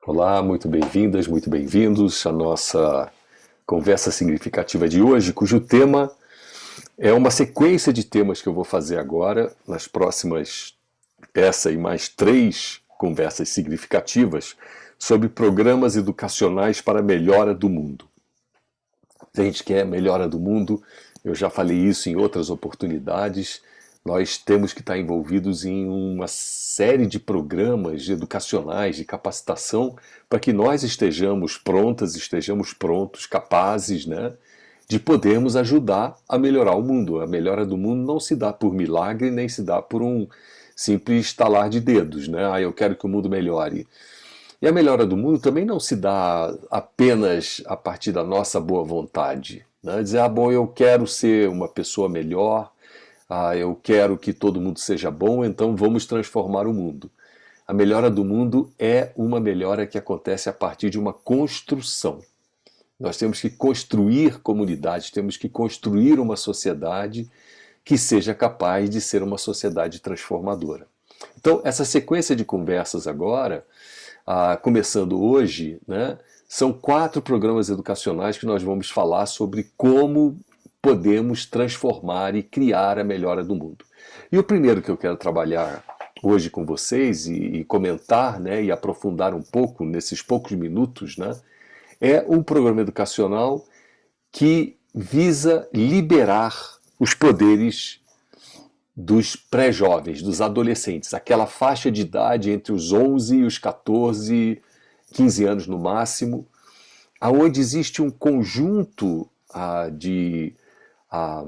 Olá, muito bem-vindas, muito bem-vindos à nossa conversa significativa de hoje, cujo tema é uma sequência de temas que eu vou fazer agora, nas próximas, essa e mais três conversas significativas, sobre programas educacionais para a melhora do mundo. Se a gente quer melhora do mundo, eu já falei isso em outras oportunidades, nós temos que estar envolvidos em uma série de programas educacionais, de capacitação, para que nós estejamos prontas, estejamos prontos, capazes, né, de podermos ajudar a melhorar o mundo. A melhora do mundo não se dá por milagre, nem se dá por um simples estalar de dedos, né? Ah, eu quero que o mundo melhore. E a melhora do mundo também não se dá apenas a partir da nossa boa vontade, né? Dizer, ah, bom, eu quero ser uma pessoa melhor, ah, eu quero que todo mundo seja bom, então vamos transformar o mundo. A melhora do mundo é uma melhora que acontece a partir de uma construção. Nós temos que construir comunidades, temos que construir uma sociedade que seja capaz de ser uma sociedade transformadora. Então, essa sequência de conversas agora, começando hoje, né, são 4 programas educacionais que nós vamos falar sobre como podemos transformar e criar a melhora do mundo. E o primeiro que eu quero trabalhar hoje com vocês e comentar, né, e aprofundar um pouco nesses poucos minutos, né, é um programa educacional que visa liberar os poderes dos pré-jovens, dos adolescentes, aquela faixa de idade entre os 11 e os 14, 15 anos no máximo, aonde existe um conjunto de ah,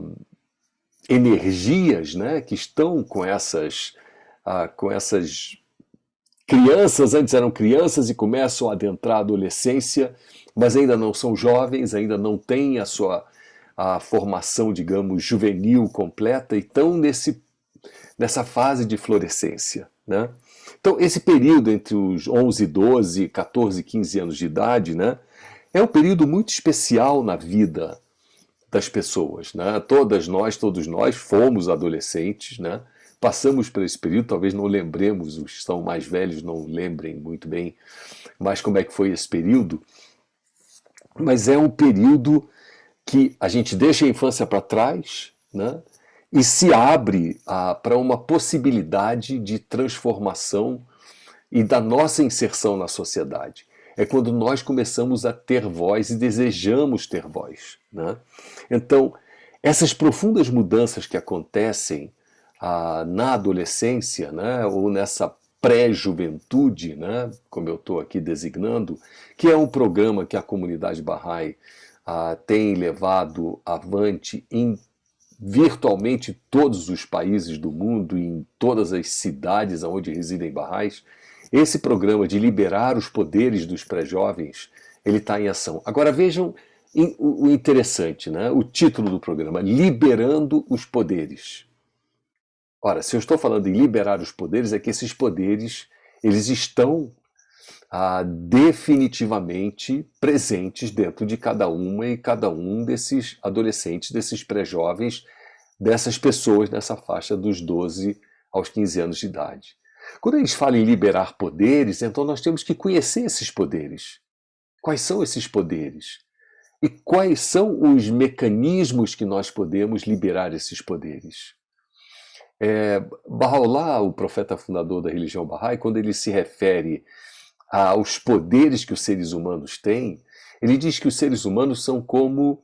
energias, né, que estão com essas crianças. Antes eram crianças e começam a adentrar a adolescência, mas ainda não são jovens, ainda não têm a formação, digamos, juvenil completa, e estão nessa fase de florescência, né? Então, esse período entre os 11, 12, 14, 15 anos de idade, né, é um período muito especial na vida das pessoas, né? Todos nós fomos adolescentes, né? Passamos por esse período, talvez não lembremos, os que são mais velhos não lembrem muito bem, mas como é que foi esse período. Mas é um período que a gente deixa a infância para trás, né? E se abre para uma possibilidade de transformação e da nossa inserção na sociedade. É quando nós começamos a ter voz e desejamos ter voz, né? Então, essas profundas mudanças que acontecem na adolescência, né, ou nessa pré-juventude, né, como eu estou aqui designando, que é um programa que a comunidade Bahá'í tem levado avante em virtualmente todos os países do mundo, em todas as cidades onde residem Bahá'ís. Esse programa de liberar os poderes dos pré-jovens, ele está em ação. Agora vejam o interessante, né? O título do programa, Liberando os Poderes. Ora, se eu estou falando em liberar os poderes, é que esses poderes, eles estão definitivamente presentes dentro de cada uma e cada um desses adolescentes, desses pré-jovens, dessas pessoas nessa faixa dos 12 aos 15 anos de idade. Quando a gente fala em liberar poderes, então nós temos que conhecer esses poderes. Quais são esses poderes? E quais são os mecanismos que nós podemos liberar esses poderes? Bahá'u'lláh, o profeta fundador da religião Bahá'í, quando ele se refere aos poderes que os seres humanos têm, ele diz que os seres humanos são como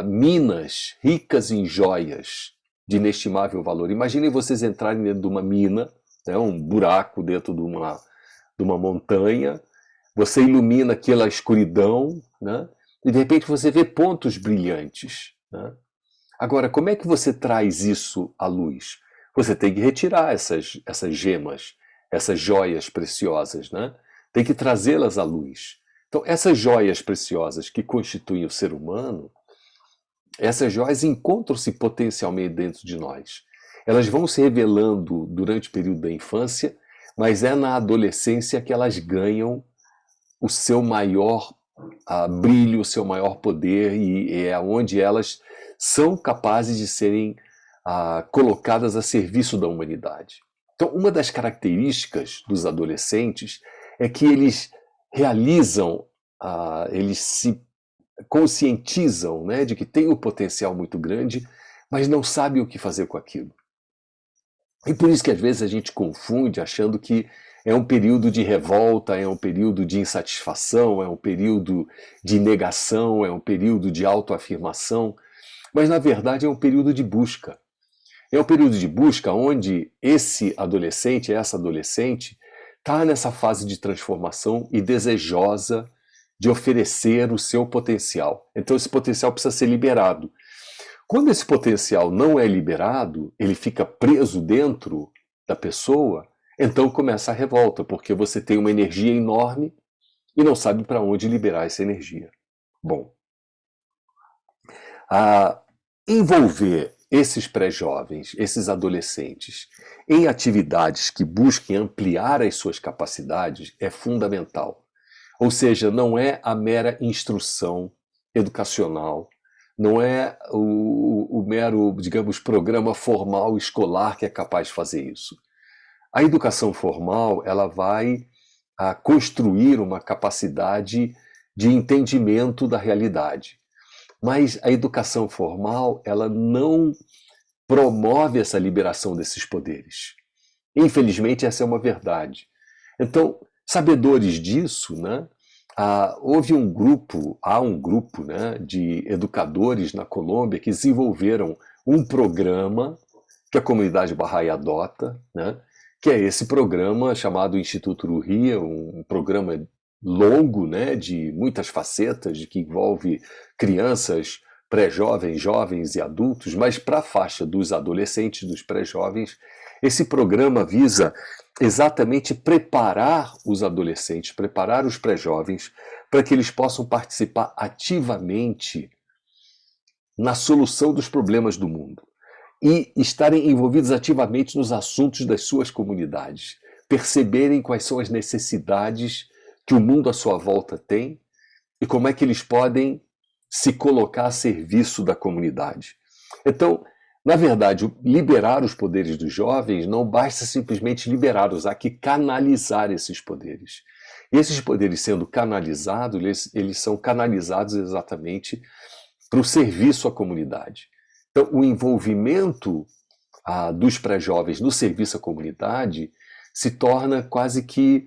minas ricas em joias de inestimável valor. Imaginem vocês entrarem dentro de uma mina, né, um buraco dentro de uma montanha, você ilumina aquela escuridão, né, e de repente você vê pontos brilhantes, né? Agora, como é que você traz isso à luz? Você tem que retirar essas gemas, essas joias preciosas, né? Tem que trazê-las à luz. Então, essas joias preciosas que constituem o ser humano, essas joias encontram-se potencialmente dentro de nós. Elas vão se revelando durante o período da infância, mas é na adolescência que elas ganham o seu maior brilho, o seu maior poder, e é onde elas são capazes de serem colocadas a serviço da humanidade. Então, uma das características dos adolescentes é que eles realizam, eles se conscientizam, né, de que tem um potencial muito grande, mas não sabem o que fazer com aquilo. E por isso que às vezes a gente confunde achando que é um período de revolta, é um período de insatisfação, é um período de negação, é um período de autoafirmação, mas na verdade é um período de busca. É um período de busca onde esse adolescente, essa adolescente, está nessa fase de transformação e desejosa de oferecer o seu potencial. Então esse potencial precisa ser liberado. Quando esse potencial não é liberado, ele fica preso dentro da pessoa, então começa a revolta, porque você tem uma energia enorme e não sabe para onde liberar essa energia. Bom, envolver esses pré-jovens, esses adolescentes, em atividades que busquem ampliar as suas capacidades é fundamental. Ou seja, não é a mera instrução educacional, não é o mero, digamos, programa formal escolar que é capaz de fazer isso. A educação formal, ela vai construir uma capacidade de entendimento da realidade. Mas a educação formal, ela não promove essa liberação desses poderes. Infelizmente, essa é uma verdade. Então, sabedores disso, né, há um grupo, né, de educadores na Colômbia que desenvolveram um programa que a comunidade Bahá'í adota, né, que é esse programa chamado Instituto Ruhiya, um programa longo, né, de muitas facetas, que envolve crianças, pré-jovens, jovens e adultos, mas para a faixa dos adolescentes, dos pré-jovens, esse programa visa exatamente preparar os adolescentes, preparar os pré-jovens para que eles possam participar ativamente na solução dos problemas do mundo e estarem envolvidos ativamente nos assuntos das suas comunidades, perceberem quais são as necessidades que o mundo à sua volta tem e como é que eles podem se colocar a serviço da comunidade. Então, na verdade, liberar os poderes dos jovens não basta simplesmente liberá-los, há que canalizar esses poderes. E esses poderes sendo canalizados, eles são canalizados exatamente para o serviço à comunidade. Então, o envolvimento dos pré-jovens no serviço à comunidade se torna quase que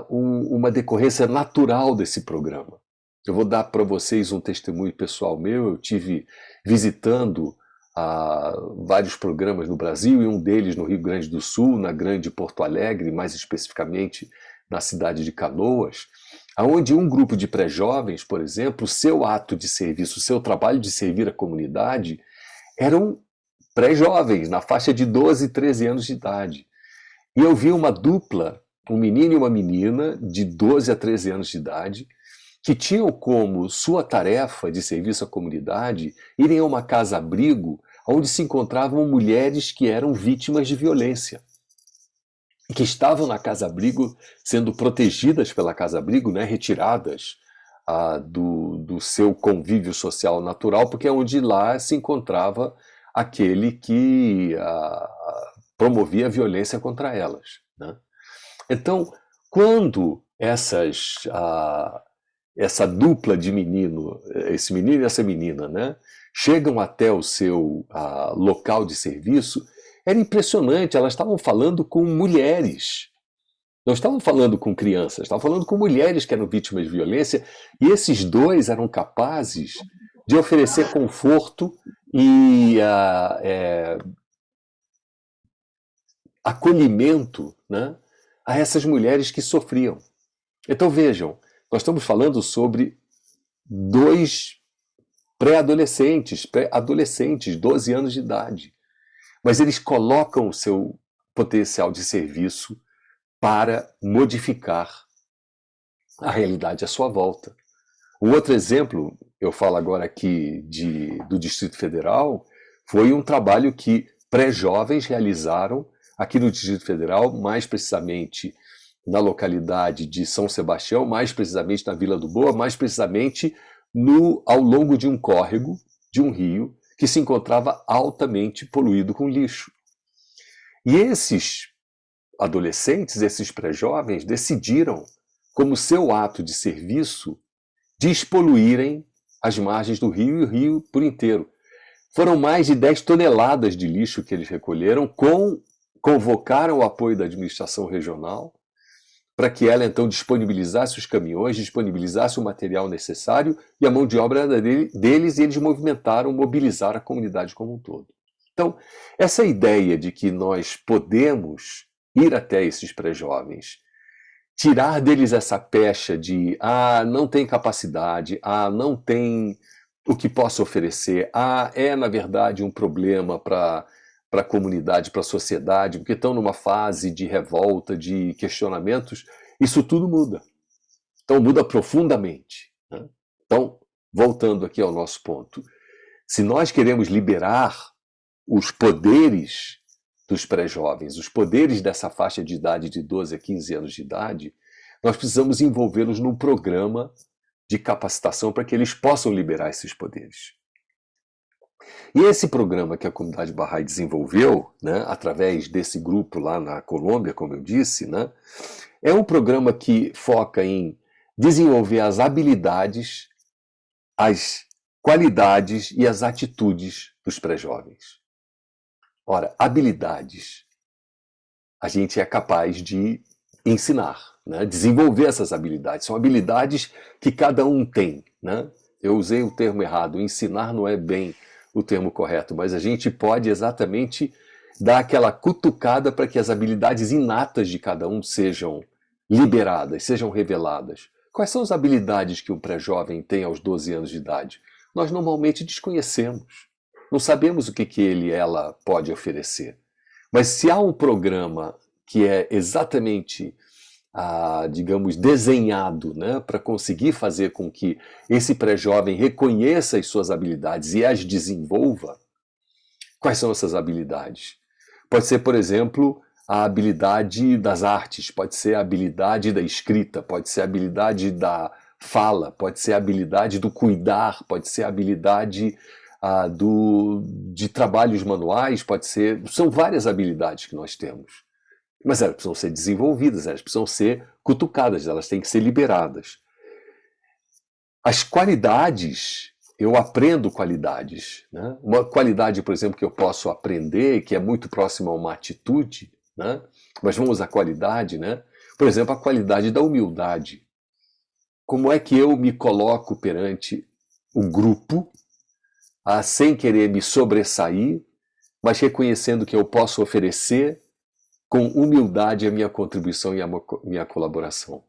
uma decorrência natural desse programa. Eu vou dar para vocês um testemunho pessoal meu. Eu tive visitando vários programas no Brasil, e um deles no Rio Grande do Sul, na Grande Porto Alegre, mais especificamente na cidade de Canoas, onde um grupo de pré-jovens, por exemplo, o seu ato de serviço, o seu trabalho de servir a comunidade, eram pré-jovens, na faixa de 12 e 13 anos de idade. E eu vi uma dupla, um menino e uma menina, de 12 a 13 anos de idade, que tinham como sua tarefa de serviço à comunidade irem a uma casa-abrigo onde se encontravam mulheres que eram vítimas de violência, e que estavam na casa-abrigo sendo protegidas pela casa-abrigo, né, retiradas do seu convívio social natural, porque é onde lá se encontrava aquele que promovia violência contra elas, né? Então, quando essa dupla de menino, esse menino e essa menina, né, chegam até o seu local de serviço, era impressionante, elas estavam falando com mulheres, não estavam falando com crianças, estavam falando com mulheres que eram vítimas de violência, e esses dois eram capazes de oferecer conforto e acolhimento, né, a essas mulheres que sofriam. Então vejam, nós estamos falando sobre dois pré-adolescentes, 12 anos de idade, mas eles colocam o seu potencial de serviço para modificar a realidade à sua volta. Um outro exemplo, eu falo agora aqui do Distrito Federal, foi um trabalho que pré-jovens realizaram aqui no Distrito Federal, mais precisamente na localidade de São Sebastião, mais precisamente na Vila do Boa, mais precisamente ao longo de um córrego, de um rio, que se encontrava altamente poluído com lixo. E esses adolescentes, esses pré-jovens, decidiram, como seu ato de serviço, despoluírem as margens do rio e o rio por inteiro. Foram mais de 10 toneladas de lixo que eles recolheram, convocaram o apoio da administração regional para que ela então disponibilizasse os caminhões, disponibilizasse o material necessário e a mão de obra era deles, e eles mobilizaram a comunidade como um todo. Então, essa ideia de que nós podemos ir até esses pré-jovens, tirar deles essa pecha de não tem capacidade, não tem o que possa oferecer, é na verdade um problema para a comunidade, para a sociedade, porque estão numa fase de revolta, de questionamentos, isso tudo muda. Então muda profundamente, né? Então, voltando aqui ao nosso ponto, se nós queremos liberar os poderes dos pré-jovens, os poderes dessa faixa de idade de 12 a 15 anos de idade, nós precisamos envolvê-los num programa de capacitação para que eles possam liberar esses poderes. E esse programa que a comunidade Bahá'í desenvolveu, né, através desse grupo lá na Colômbia, como eu disse, né, é um programa que foca em desenvolver as habilidades, as qualidades e as atitudes dos pré-jovens. Ora, habilidades a gente é capaz de ensinar, né, desenvolver essas habilidades. São habilidades que cada um tem, né? Eu usei o termo errado, ensinar não é bem o termo correto, mas a gente pode exatamente dar aquela cutucada para que as habilidades inatas de cada um sejam liberadas, sejam reveladas. Quais são as habilidades que um pré-jovem tem aos 12 anos de idade? Nós normalmente desconhecemos. Não sabemos o que ele, ela pode oferecer. Mas se há um programa que é exatamente, digamos, desenhado, né, para conseguir fazer com que esse pré-jovem reconheça as suas habilidades e as desenvolva, quais são essas habilidades? Pode ser, por exemplo, a habilidade das artes, pode ser a habilidade da escrita, pode ser a habilidade da fala, pode ser a habilidade do cuidar, pode ser a habilidade de trabalhos manuais, pode ser... São várias habilidades que nós temos. Mas elas precisam ser desenvolvidas, elas precisam ser cutucadas, elas têm que ser liberadas. As qualidades, eu aprendo qualidades, né? Uma qualidade, por exemplo, que eu posso aprender, que é muito próxima a uma atitude, né? Mas vamos à qualidade, né? Por exemplo, a qualidade da humildade. Como é que eu me coloco perante o grupo, sem querer me sobressair, mas reconhecendo que eu posso oferecer com humildade a minha contribuição e a minha colaboração.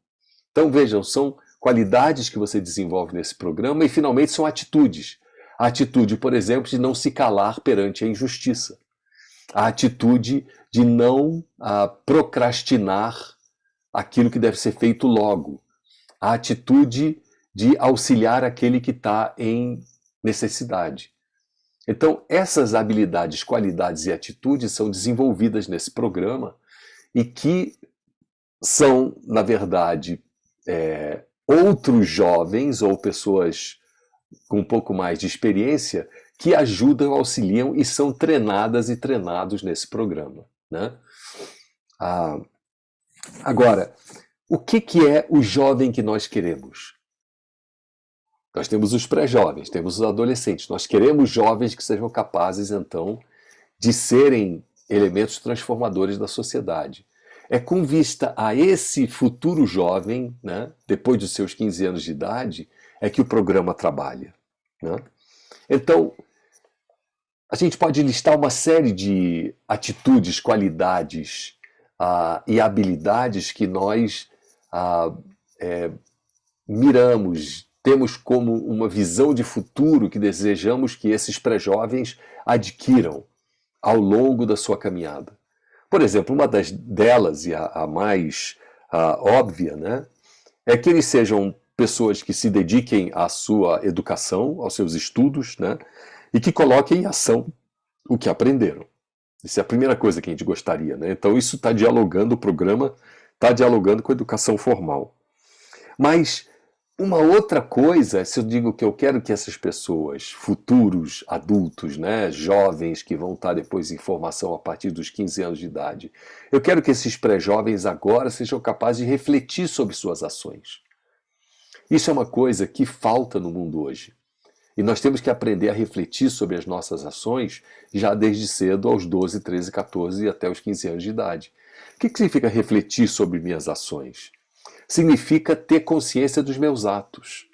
Então vejam, são qualidades que você desenvolve nesse programa e finalmente são atitudes. A atitude, por exemplo, de não se calar perante a injustiça. A atitude de não procrastinar aquilo que deve ser feito logo. A atitude de auxiliar aquele que está em necessidade. Então, essas habilidades, qualidades e atitudes são desenvolvidas nesse programa e que são, na verdade, outros jovens ou pessoas com um pouco mais de experiência que ajudam, auxiliam e são treinadas e treinados nesse programa, né? Agora, o que é o jovem que nós queremos? Nós temos os pré-jovens, temos os adolescentes. Nós queremos jovens que sejam capazes, então, de serem elementos transformadores da sociedade. É com vista a esse futuro jovem, né, depois dos seus 15 anos de idade, é que o programa trabalha, né? Então, a gente pode listar uma série de atitudes, qualidades e habilidades que nós miramos, temos como uma visão de futuro que desejamos que esses pré-jovens adquiram ao longo da sua caminhada. Por exemplo, uma delas, e a mais óbvia, né, é que eles sejam pessoas que se dediquem à sua educação, aos seus estudos, né, e que coloquem em ação o que aprenderam. Isso é a primeira coisa que a gente gostaria, né? Então isso está dialogando, o programa está dialogando com a educação formal. Mas Uma outra coisa, se eu digo que eu quero que essas pessoas, futuros adultos, né, jovens que vão estar depois em formação a partir dos 15 anos de idade, eu quero que esses pré-jovens agora sejam capazes de refletir sobre suas ações. Isso é uma coisa que falta no mundo hoje. E nós temos que aprender a refletir sobre as nossas ações já desde cedo, aos 12, 13, 14 e até os 15 anos de idade. O que significa refletir sobre minhas ações? Significa ter consciência dos meus atos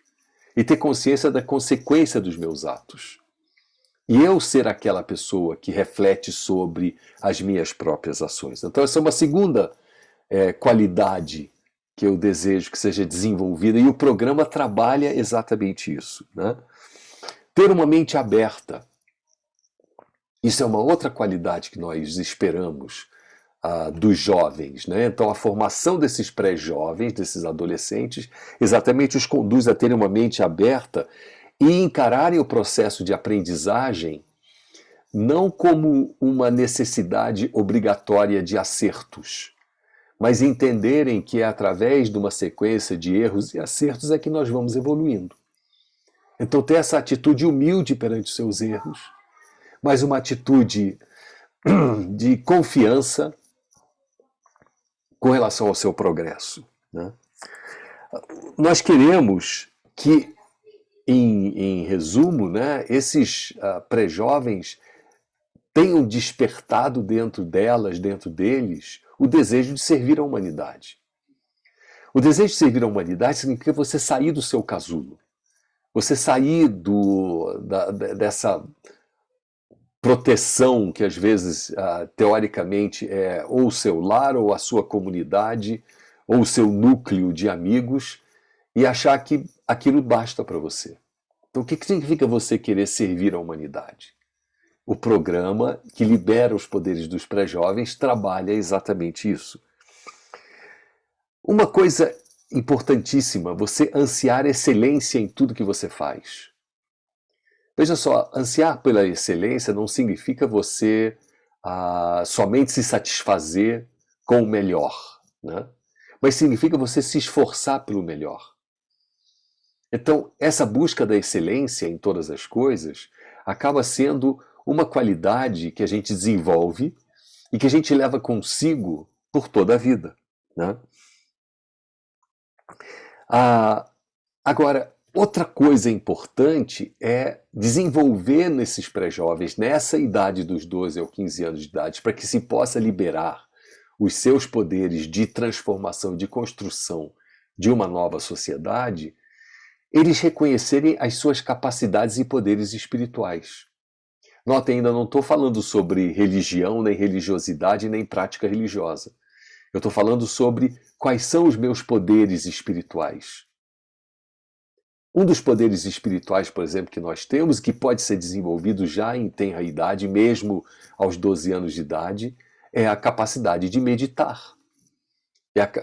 e ter consciência da consequência dos meus atos. E eu ser aquela pessoa que reflete sobre as minhas próprias ações. Então, essa é uma segunda qualidade que eu desejo que seja desenvolvida, e o programa trabalha exatamente isso, né? Ter uma mente aberta. Isso é uma outra qualidade que nós esperamos dos jovens, né? Então, a formação desses pré-jovens, desses adolescentes, exatamente os conduz a terem uma mente aberta e encararem o processo de aprendizagem não como uma necessidade obrigatória de acertos, mas entenderem que é através de uma sequência de erros e acertos é que nós vamos evoluindo. Então, ter essa atitude humilde perante os seus erros, mas uma atitude de confiança com relação ao seu progresso, né? Nós queremos que, em resumo, né, esses pré-jovens tenham despertado dentro delas, dentro deles, o desejo de servir à humanidade. O desejo de servir à humanidade significa você sair do seu casulo, você sair dessa proteção que às vezes, teoricamente, é ou o seu lar, ou a sua comunidade, ou o seu núcleo de amigos, e achar que aquilo basta para você. Então, o que significa você querer servir à humanidade? O programa que libera os poderes dos pré-jovens trabalha exatamente isso. Uma coisa importantíssima, você ansiar excelência em tudo que você faz. Veja só, ansiar pela excelência não significa você somente se satisfazer com o melhor, né? Mas significa você se esforçar pelo melhor. Então, essa busca da excelência em todas as coisas acaba sendo uma qualidade que a gente desenvolve e que a gente leva consigo por toda a vida, né? Agora, outra coisa importante é desenvolver nesses pré-jovens, nessa idade dos 12 aos 15 anos de idade, para que se possa liberar os seus poderes de transformação, de construção de uma nova sociedade, eles reconhecerem as suas capacidades e poderes espirituais. Notem, ainda não estou falando sobre religião, nem religiosidade, nem prática religiosa. Eu estou falando sobre quais são os meus poderes espirituais. Um dos poderes espirituais, por exemplo, que nós temos, que pode ser desenvolvido já em tenra idade, mesmo aos 12 anos de idade, é a capacidade de meditar.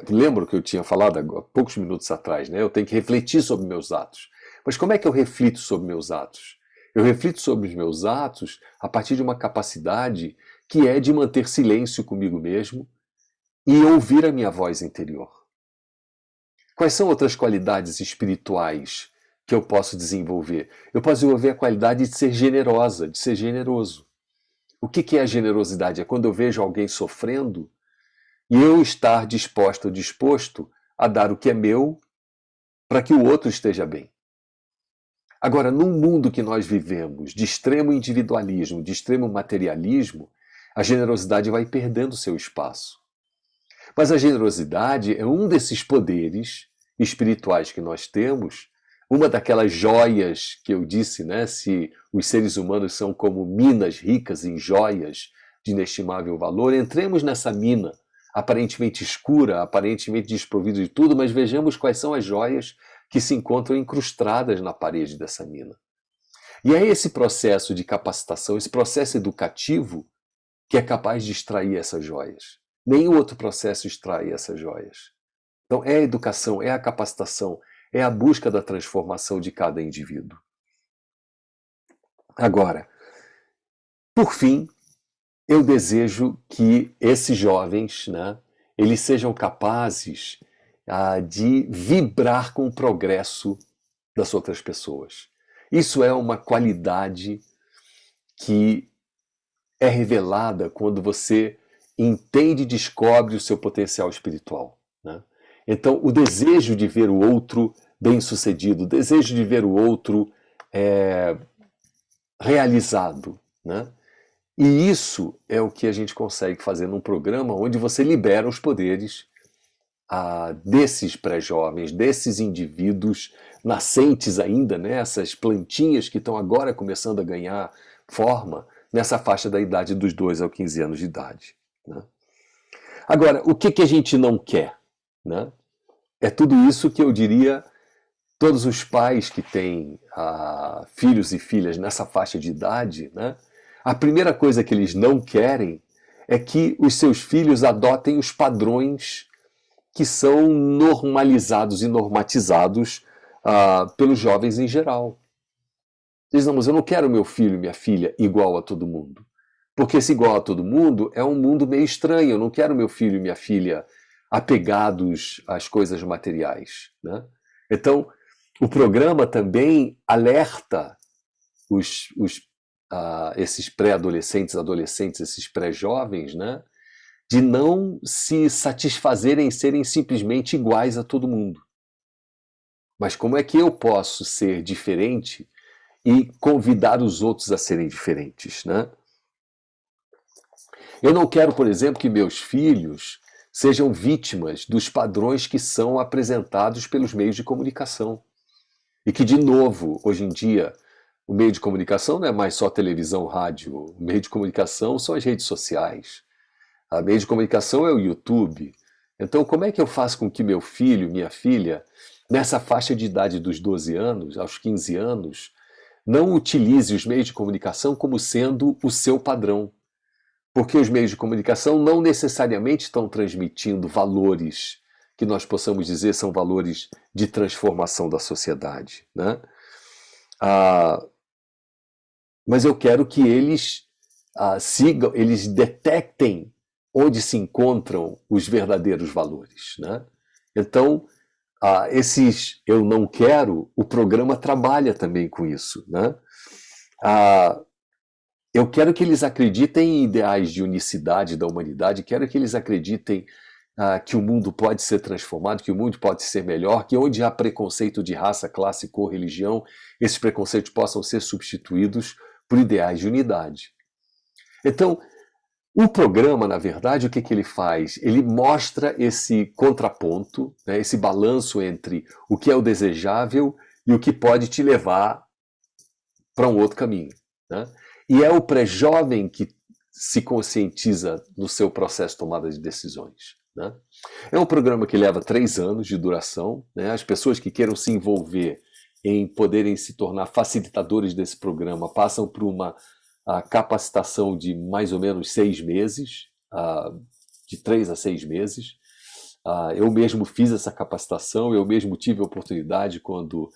Lembro que eu tinha falado há poucos minutos atrás, né? Eu tenho que refletir sobre meus atos. Mas como é que eu reflito sobre meus atos? Eu reflito sobre os meus atos a partir de uma capacidade que é de manter silêncio comigo mesmo e ouvir a minha voz interior. Quais são outras qualidades espirituais que eu posso desenvolver? Eu posso desenvolver a qualidade de ser generosa, de ser generoso. O que é a generosidade? É quando eu vejo alguém sofrendo e eu estar disposto ou disposto a dar o que é meu para que o outro esteja bem. Agora, num mundo que nós vivemos de extremo individualismo, de extremo materialismo, a generosidade vai perdendo seu espaço. Mas a generosidade é um desses poderes espirituais que nós temos, uma daquelas joias que eu disse, né? Se os seres humanos são como minas ricas em joias de inestimável valor, entremos nessa mina aparentemente escura, aparentemente desprovida de tudo, mas vejamos quais são as joias que se encontram incrustadas na parede dessa mina. E é esse processo de capacitação, esse processo educativo, que é capaz de extrair essas joias. Nenhum outro processo extrai essas joias. Então é a educação, é a capacitação, é a busca da transformação de cada indivíduo. Agora, por fim, eu desejo que esses jovens, né, eles sejam capazes de vibrar com o progresso das outras pessoas. Isso é uma qualidade que é revelada quando você entende e descobre o seu potencial espiritual, né? Então, o desejo de ver o outro bem-sucedido, o desejo de ver o outro realizado, né? E isso é o que a gente consegue fazer num programa onde você libera os poderes desses pré-jovens, desses indivíduos nascentes ainda, né? Essas plantinhas que estão agora começando a ganhar forma nessa faixa da idade dos 2 aos 15 anos de idade, né? Agora, o que a gente não quer, né? É tudo isso que eu diria todos os pais que têm filhos e filhas nessa faixa de idade, né? A primeira coisa que eles não querem é que os seus filhos adotem os padrões que são normalizados e normatizados pelos jovens em geral. Eles dizem, mas eu não quero meu filho e minha filha igual a todo mundo. Porque esse igual a todo mundo é um mundo meio estranho. Eu não quero meu filho e minha filha apegados às coisas materiais, né? Então, o programa também alerta esses pré-adolescentes, adolescentes, esses pré-jovens, né, de não se satisfazerem em serem simplesmente iguais a todo mundo. Mas como é que eu posso ser diferente e convidar os outros a serem diferentes, né? Eu não quero, por exemplo, que meus filhos sejam vítimas dos padrões que são apresentados pelos meios de comunicação. E que, de novo, hoje em dia, o meio de comunicação não é mais só televisão, rádio. O meio de comunicação são as redes sociais. O meio de comunicação é o YouTube. Então, como é que eu faço com que meu filho, minha filha, nessa faixa de idade dos 12 anos, aos 15 anos, não utilize os meios de comunicação como sendo o seu padrão? Porque os meios de comunicação não necessariamente estão transmitindo valores que nós possamos dizer são valores de transformação da sociedade, né? Mas eu quero que eles sigam, eles detectem onde se encontram os verdadeiros valores, né? Então, esses eu não quero, o programa trabalha também com isso, né? Eu quero que eles acreditem em ideais de unicidade da humanidade, quero que eles acreditem que o mundo pode ser transformado, que o mundo pode ser melhor, que onde há preconceito de raça, classe, cor, religião, esses preconceitos possam ser substituídos por ideais de unidade. Então, o programa, na verdade, o que ele faz? Ele mostra esse contraponto, né, esse balanço entre o que é o desejável e o que pode te levar para um outro caminho, né? E é o pré-jovem que se conscientiza no seu processo de tomada de decisões, né? É um programa que leva 3 anos de duração, né? As pessoas que queiram se envolver em poderem se tornar facilitadores desse programa passam por uma capacitação de mais ou menos 6 meses, de 3 a 6 meses. Eu mesmo fiz essa capacitação, eu mesmo tive a oportunidade quando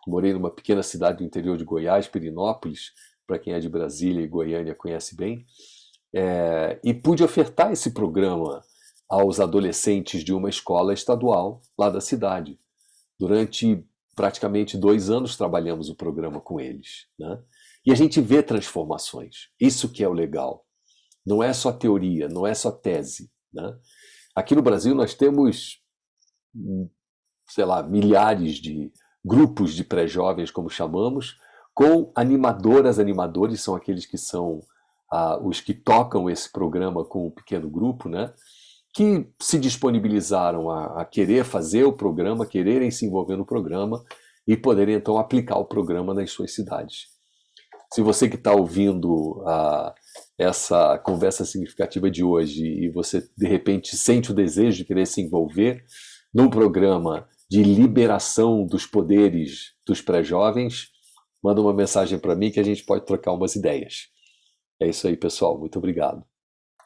morei numa pequena cidade do interior de Goiás, Pirenópolis, para quem é de Brasília e Goiânia conhece bem, e pude ofertar esse programa aos adolescentes de uma escola estadual lá da cidade. Durante praticamente 2 anos trabalhamos o programa com eles, né? E a gente vê transformações. Isso que é o legal. Não é só teoria, não é só tese, né? Aqui no Brasil nós temos, sei lá, milhares de grupos de pré-jovens, como chamamos, com animadoras, animadores, são aqueles que são os que tocam esse programa com um pequeno grupo, né? Que se disponibilizaram a querer fazer o programa, quererem se envolver no programa e poderem então aplicar o programa nas suas cidades. Se você que está ouvindo essa conversa significativa de hoje e você de repente sente o desejo de querer se envolver num programa de liberação dos poderes dos pré-jovens, manda uma mensagem para mim que a gente pode trocar umas ideias. É isso aí, pessoal. Muito obrigado.